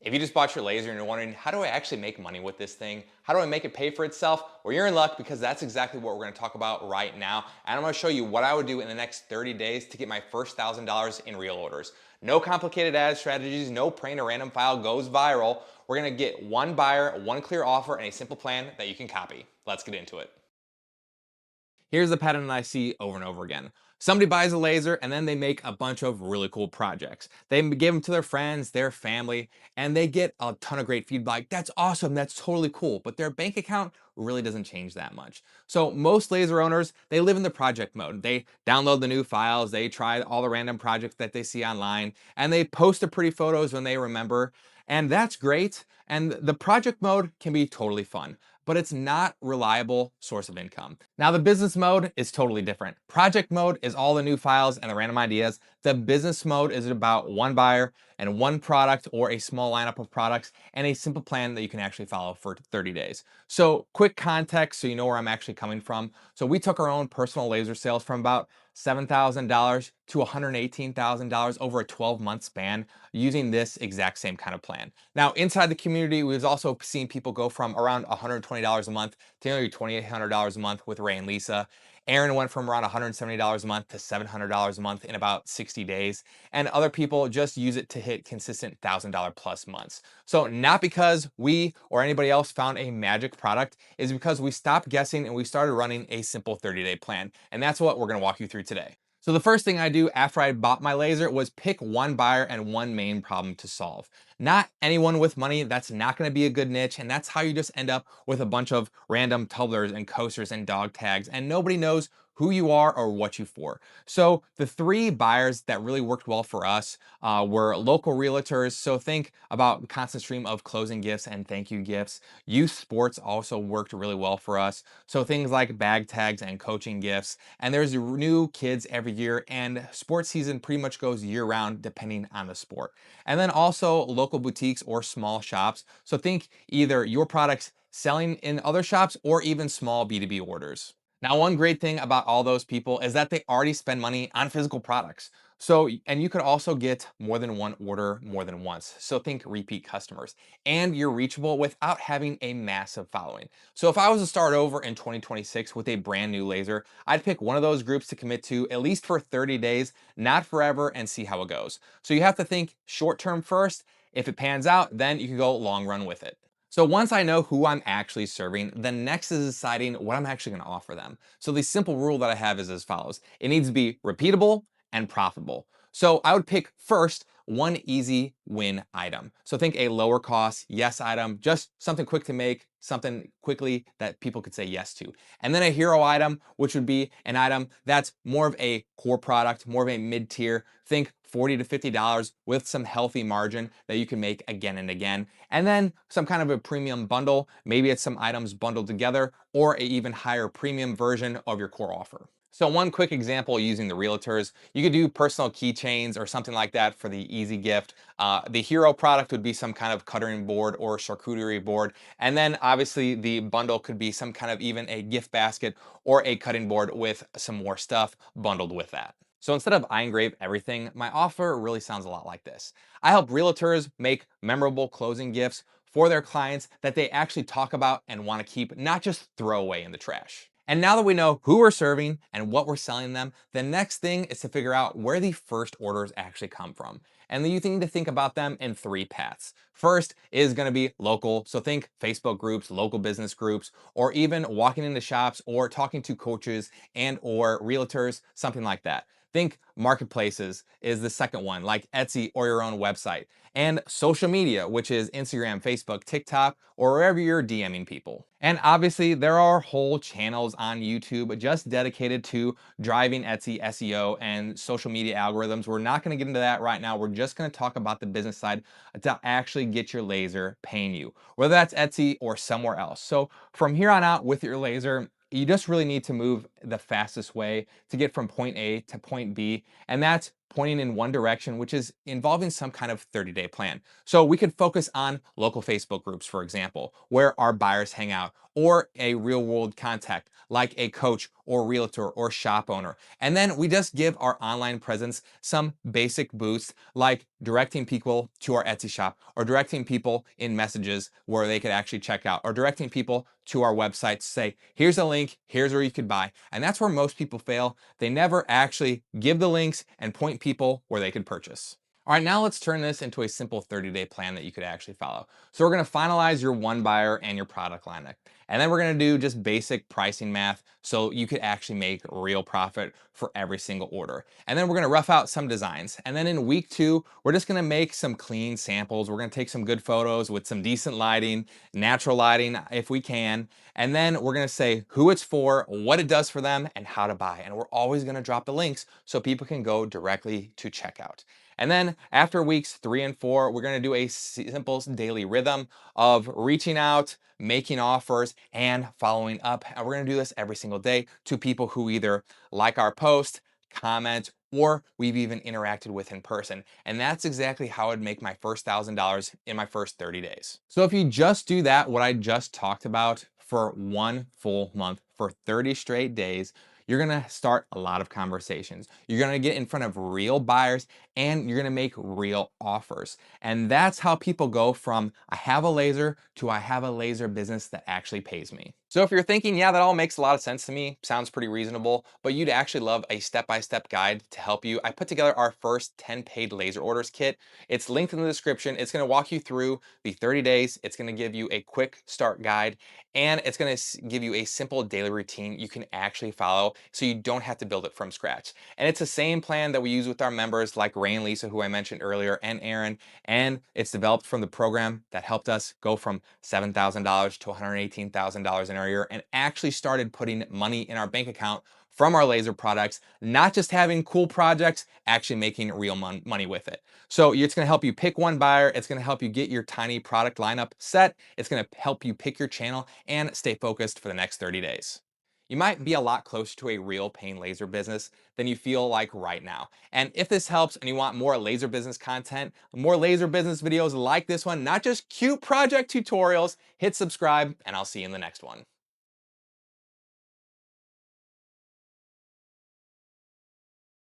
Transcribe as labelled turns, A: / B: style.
A: If you just bought your laser and you're wondering, how do I actually make money with this thing? How do I make it pay for itself? Well, you're in luck because that's exactly what we're gonna talk about right now. And I'm gonna show you what I would do in the next 30 days to get my first $1,000 in real orders. No complicated ad strategies, no praying a random file goes viral. We're gonna get one buyer, one clear offer, and a simple plan that you can copy. Let's get into it. Here's the pattern that I see over and over again. Somebody buys a laser and then they make a bunch of really cool projects. They give them to their friends, their family, and they get a ton of great feedback. That's awesome. That's totally cool. But their bank account really doesn't change that much. So most laser owners, they live in the project mode. They download the new files, they try all the random projects that they see online, and they post the pretty photos when they remember. And that's great. And the project mode can be totally fun, but it's not reliable source of income. Now the business mode is totally different. Project mode is all the new files and the random ideas. The business mode is about one buyer and one product or a small lineup of products and a simple plan that you can actually follow for 30 days. So quick context so you know where I'm actually coming from. So we took our own personal laser sales from about $7,000 to $118,000 over a 12-month span using this exact same kind of plan. Now, inside the community, we've also seen people go from around $120 a month to nearly $2,800 a month with Ray and Lisa. Aaron went from around $170 a month to $700 a month in about 60 days. And other people just use it to hit consistent $1,000 plus months. So not because we or anybody else found a magic product, is because we stopped guessing and we started running a simple 30-day plan. And that's what we're gonna walk you through today. So the first thing I do after I bought my laser was pick one buyer and one main problem to solve. Not anyone with money, that's not going to be a good niche, and that's how you just end up with a bunch of random tumblers and coasters and dog tags, and nobody knows who you are or what you for. So the three buyers that really worked well for us were local realtors. So think about constant stream of closing gifts and thank you gifts. Youth sports also worked really well for us. So things like bag tags and coaching gifts. And there's new kids every year, and sports season pretty much goes year round depending on the sport. And then also local boutiques or small shops. So think either your products selling in other shops or even small B2B orders. Now, one great thing about all those people is that they already spend money on physical products. So, and you could also get more than one order more than once. So think repeat customers, and you're reachable without having a massive following. So if I was to start over in 2026 with a brand new laser, I'd pick one of those groups to commit to at least for 30 days, not forever, and see how it goes. So you have to think short term first. If it pans out, then you can go long run with it. So once I know who I'm actually serving, the next is deciding what I'm actually going to offer them. So the simple rule that I have is as follows. It needs to be repeatable and profitable. So I would pick first one easy win item. So think a lower cost yes item, just something quick to make, something quickly that people could say yes to. And then a hero item, which would be an item that's more of a core product, more of a mid tier. Think $40 to $50 with some healthy margin that you can make again and again. And then some kind of a premium bundle. Maybe it's some items bundled together or a even higher premium version of your core offer. So one quick example using the realtors, you could do personal keychains or something like that for the easy gift. The hero product would be some kind of cutting board or charcuterie board. And then obviously the bundle could be some kind of even a gift basket or a cutting board with some more stuff bundled with that. So instead of I engrave everything, my offer really sounds a lot like this. I help realtors make memorable closing gifts for their clients that they actually talk about and want to keep, not just throw away in the trash. And now that we know who we're serving and what we're selling them, the next thing is to figure out where the first orders actually come from. And then you need to think about them in three paths. First is going to be local. So think Facebook groups, local business groups, or even walking into shops or talking to coaches and or realtors, something like that. Think marketplaces is the second one, like Etsy or your own website. And social media, which is Instagram, Facebook, TikTok, or wherever you're DMing people. And obviously, there are whole channels on YouTube just dedicated to driving Etsy SEO and social media algorithms. We're not going to get into that right now. We're just going to talk about the business side to actually get your laser paying you, whether that's Etsy or somewhere else. So from here on out with your laser, you just really need to move the fastest way to get from point A to point B, and that's pointing in one direction, which is involving some kind of 30-day plan. So we could focus on local Facebook groups, for example, where our buyers hang out, or a real world contact like a coach or realtor or shop owner. And then we just give our online presence some basic boosts, like directing people to our Etsy shop, or directing people in messages where they could actually check out, or directing people to our website to say, here's a link, here's where you could buy. And that's where most people fail. They never actually give the links and point people where they could purchase. All right, now let's turn this into a simple 30-day plan that you could actually follow. So we're gonna finalize your one buyer and your product lineup. And then we're gonna do just basic pricing math so you could actually make real profit for every single order. And then we're gonna rough out some designs. And then in week 2, we're just gonna make some clean samples. We're gonna take some good photos with some decent lighting, natural lighting if we can. And then we're gonna say who it's for, what it does for them, and how to buy. And we're always gonna drop the links so people can go directly to checkout. And then after weeks 3 and 4, we're going to do a simple daily rhythm of reaching out, making offers, and following up. And we're going to do this every single day to people who either like our post, comment, or we've even interacted with in person. And that's exactly how I'd make my first $1,000 in my first 30 days. So if you just do that, what I just talked about for one full month, for 30 straight days, you're gonna start a lot of conversations. You're gonna get in front of real buyers and you're gonna make real offers. And that's how people go from I have a laser to I have a laser business that actually pays me. So if you're thinking, yeah, that all makes a lot of sense to me, sounds pretty reasonable, but you'd actually love a step-by-step guide to help you, I put together our first 10 paid laser orders kit. It's linked in the description. It's gonna walk you through the 30 days. It's gonna give you a quick start guide, and it's gonna give you a simple daily routine you can actually follow so you don't have to build it from scratch. And it's the same plan that we use with our members like Ray and Lisa, who I mentioned earlier, and Aaron, and it's developed from the program that helped us go from $7,000 to $118,000 in our year and actually started putting money in our bank account from our laser products, not just having cool projects, actually making real money with it. So it's gonna help you pick one buyer, it's gonna help you get your tiny product lineup set, it's gonna help you pick your channel and stay focused for the next 30 days. You might be a lot closer to a real paying laser business than you feel like right now. And if this helps and you want more laser business content, more laser business videos like this one, not just cute project tutorials, hit subscribe and I'll see you in the next one.